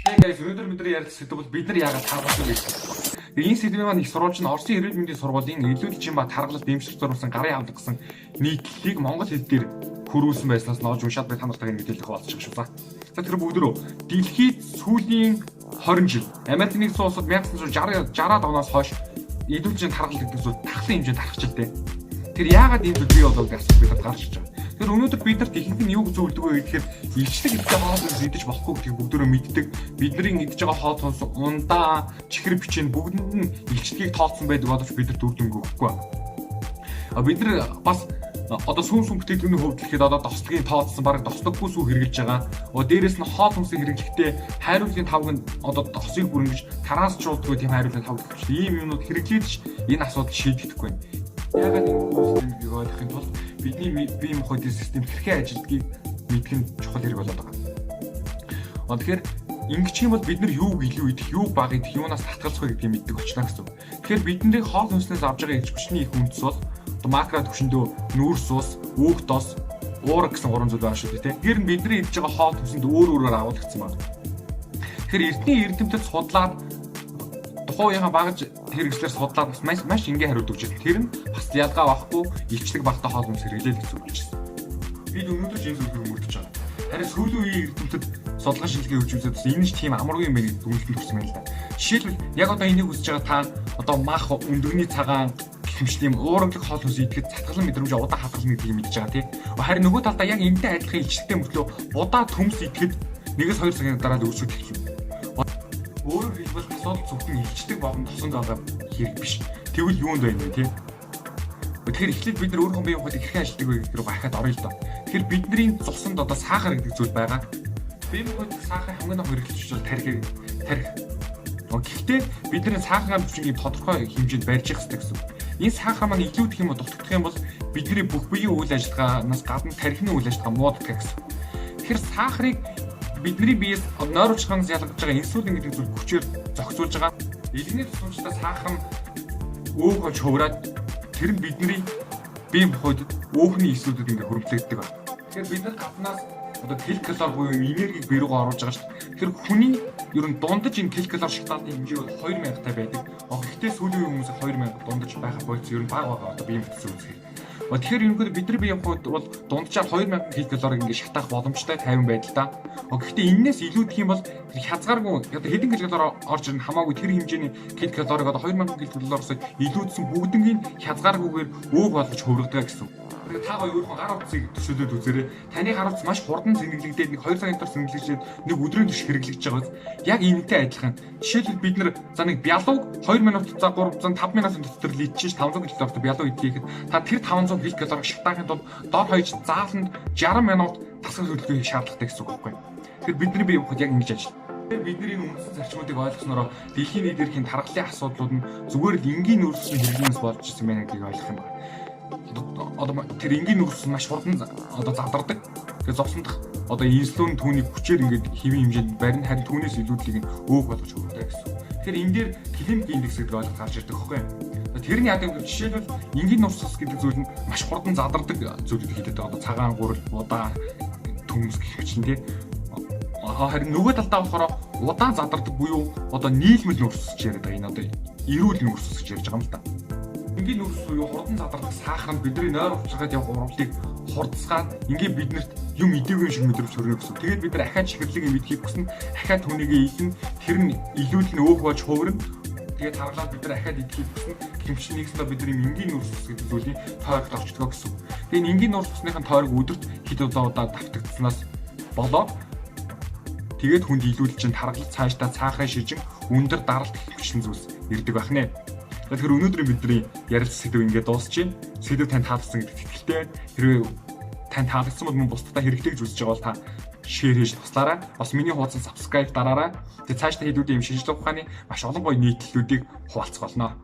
Hey guys, өнөөдөр бидний ярих сэдв бол бид нар яагаад таргалсан гэж. Энэ сэдвийн маань их сурвалж нь Оросын эрүүл мэндийн сургуулийн илүүдэлчин ба таргалалт дэмжлэг зориулсан гарын авлага гэсэн нийтлэлийг монгол хэл дээр хөрвүүлсэн байснаас нь олж уншаад би та нартай мэдээлэл хуваалцах шүү за. За тэр бүгд рүү дэлхийд сүүлийн 20 жил Америк нэгдсэн улсад 1960-аад оноос хойш илүүдэлчин таргалалт гэдэг зүйл тахлын хэмжээнд тархчихлээ. Тэр яагаад энэ зүйл бий болов гэж асуух бид гарч ирж байгаа. Тэр өнөөдөр бид нарт ихэнх нь юу зөвлөдөг вэ гэхээр илчлэг идэх хоолоос идэж болохгүй гэдгийг бүгдөө мэддэг. Бидний идэж байгаа хоол хүнс ундаа, чихэр бичэн бүгдэнд нь илчлэгийг тооцсон байдаг боловч бид нар дүр дүнг өгөхгүй. Бид нар бас одоо сүүн бүтээгдэхүүний хувьд гэхэд одоо дослогийн тооцсон бараг дослоггүй сүү хэрэгжилж байгаа. Дээрээс нь хоол хүнсийг хэрэглэхдээ хайруулгын тавг нь одоо досыг бүрэн гэж тараас чуулдгүй тийм хайруулгын тавг гэж. Ийм юмнууд хэрэглээд ч энэ асуудал шийдэгдэхгүй байна. Яагаад энэ системийг ойлгохын тулд бидний бие махбодын систем хэрхэн ажилладгийг мэдэх нь чухал хэрэг болоод байгаа. Тэгэхээр ингэж юм бол бид нар юуг илүү идэх, юуг бага идэх, юунаас татгалзах вэ гэдгийг мэддэг болчихно гэсэн. Тэгэхээр бидний хоол хүнснээс авж байгаа эрч хүчний их үндэс бол макро түвшиндөө нүүрс ус, өөх дос, уур гэсэн гурван зүйл байна шүү дээ. Тэгэхээр бидний идэж байгаа хоол хүнсэнд өөр өөрөөр агуулгдсан байна. Тэгэхээр эртний эрдэмтэд судлаад тухайн үеийн багаж хэрэгслэр судлаад маш энгийн хариулт өгч байна. Тэр нь бас ялгаа байхгүй илчлэг багтаа хоол хүнс хэрэглээл гэж зөвлөжсэн. Бид өнөөдөр жин зөвлөгөө мөрдөж байгаа. Харин сүүлийн үеийн эрдэмтэд судалгаа шинжилгээ өгч үзээд энэ ч тийм амаргүй юм байна дүгнэлтэнд хүрсэн байна л да. Жишээлбэл яг одоо энийг үзэж байгаа та одоо мах өндөгний цагаан гэмшлийн ууралаг хоол хүнс идэхэд цатгалан мэдрэмж удаан хатгална гэдгийг мэдж байгаа тийм. Харин нөгөө талдаа яг энэтэй адилхан илчлэгтэй мөртлөө удаа төмс идэхэд 1-2 цагийн дараа л өсөж эхэлж байна. Өөрөөр хэлбэл асуудал зөвхөн илчдэг болон тосонд байгаа хэрэг биш. Тэгвэл юунд байна вэ тийм? Тэгэхээр эхлээд бид нар өөрийнхөө бие махбодыг хэрхэн ажилтдаг вэ гэдгээр бахад орё л доо. Тэгэхээр бидний цуснд одоо сахар гэдэг зүйл байгаа. Бие махбодыг сахар хамгийн их хэрэглэж бол тарих. Гэхдээ бидний сахарын түвшингийн тодорхой хэмжээнд барьж явах хэрэгтэй гэсэн. Энэ сахар маань илүүдэх юм уу дутагдах юм бол бидний бүх биеийн үйл ажиллагаараас гадна тархины үйл ажиллагаа муудах гэсэн. Тэгэхээр сахарыг бидний биеэс нойролч хангас ялгаж байгаа инсулин гэдэг зүйл хүчээр зохицуулж байгаа. Илгэний тусламжтай сахар нь өөхөж хувраад тэр нь бидний бие махбодод өөхний эслүүдэд ингээ хөрвүүлэгддэг байна. Тэгэхээр бид нар гаднаас одоо килокалори буюу энергийг бие рүү оруулж байгаа шүү дээ. Тэгэхээр хүний ер нь дундаж энэ килокалори шоколадын хэмжээ бол 2000 та байдаг. Гэхдээ сүүлийн үеийн хүмүүс 2000 дундаж байхад болц ер нь бага байгаа одоо бие махбодын үзэх. Тэгэхээр ерөнхийдөө бидний бие махбод бол дунджаар 2000 килокалориг ингээ шатаах боломжтой 50 байдалтай. Гэхдээ энээс илүүдэх юм бол хязгааргүй одоо хэдэн килокалори орж ирнэ хамаагүй тэр хэмжээний килокалориг одоо 2000 килокалороос илүүдсэн бүгднийг хязгааргүйгээр өөх болгож хувиргадаг гэсэн. Та хоёрын гар утсыг төсөөлөд үзээрэй. Таны гар утас маш хурдан зэнгэлэгдээд нэг 2 цагийн дотор зэнгэлэгдээд нэг өдрийн турш хэрэглэж байгаа. Яг энэтэй адилхан. Жишээлбэл бид нар за нэг бялууг 2 минут за 3 5 минутын дотор лийчиж 500 килокалорт бялуу идэхэд та тэр 500 килокалорийг шатаахын тулд доор хаяж зааланд 60 минут тасгал хөдөлгөөний шаардлагатай гэсэн үг байхгүй. Тэгэхээр бидний бие махбод яг ингэж ажиллана. Бидний энэ үндсэн зарчмуудыг ойлгосноор дэлхийн нийт эрхийн тархлын асуудлууд нь зүгээр л энгийн нөөцийн хэрэглэнээс болж ирсэн байна гэдгийг ойлгох юм байна. Одоо тэр энгийн нөөц маш хурдан одоо задардаг. Тэгээ зовсондох одоо инсулин түүнийг хүчээр ингээд хэвийн хэмжээнд барина харин түүнээс илүүдлийг нь өөх болгож өгдөг гэсэн. Тэгэхээр энэ дээр климат индекс гэдэг ойлголт гарч ирдэг хөхгүй. Тэрний яадаг вэ? Жишээлбэл энгийн нөөц гэдэг зүйл нь маш хурдан задардаг зүйлүүд хэлээд байгаа. Одоо цагаан гурал, удаа, төмс гэх мэт тийм. Харин нөгөө талдаа болохоор удаан задардаг буюу одоо нийлмэл нөөц гэж яриад байгаа. Энэ одоо эрүүл нөөц гэж ярьж байгаа юм л да. Энгийн нөөц буюу хурдан задардаг сахар нь бидний нойр хувцасгаад явах урвалыг хурдсгаад ингээд биднэрт юм идээгүй шиг мэдрэмж төрнө гэсэн. Тэгээд бид нар ахаа чихэрлэг юм идэхийг хүснэ. Ахаа түүнийгээ идэн тэр нь илүүдл нь өөх болж хувирна. Тэгээд харгалаад бид нар ахаад идэхийг хүснэ. Гэмшин нэгсдээ бидний энгийн нөөц гэдэг зүйлийн тойрогт орчдөг гэсэн. Тэгээд энгийн нөөц усныхын тойрог өдөрт хэд удаа давтагдсанаас болоод тэгээд хүнд илүүдэл чинь таргалт цаашдаа цаахаа шижин өндөр даралт хөвчлэн зүйлс ирдэг байх нэ. Тэгэхээр өнөөдрийн бидний ярилцсан сэдв ингээд дуусчихъя. Сэдв танд таалагдсан гэдэгт итгэлтэй байна. Хэрвээ танд таалагдсан бол мөн бусдад хэрэглэж үзэж байгаа бол та шеэр хийж туслаарай. Бас миний хуудсанд subscribe дараарай. Тэгээд цаашдаа хэдүүдийн юм шинжилгээ ухааны маш олон гоё нийтлэлүүдийг хуваалцах болно.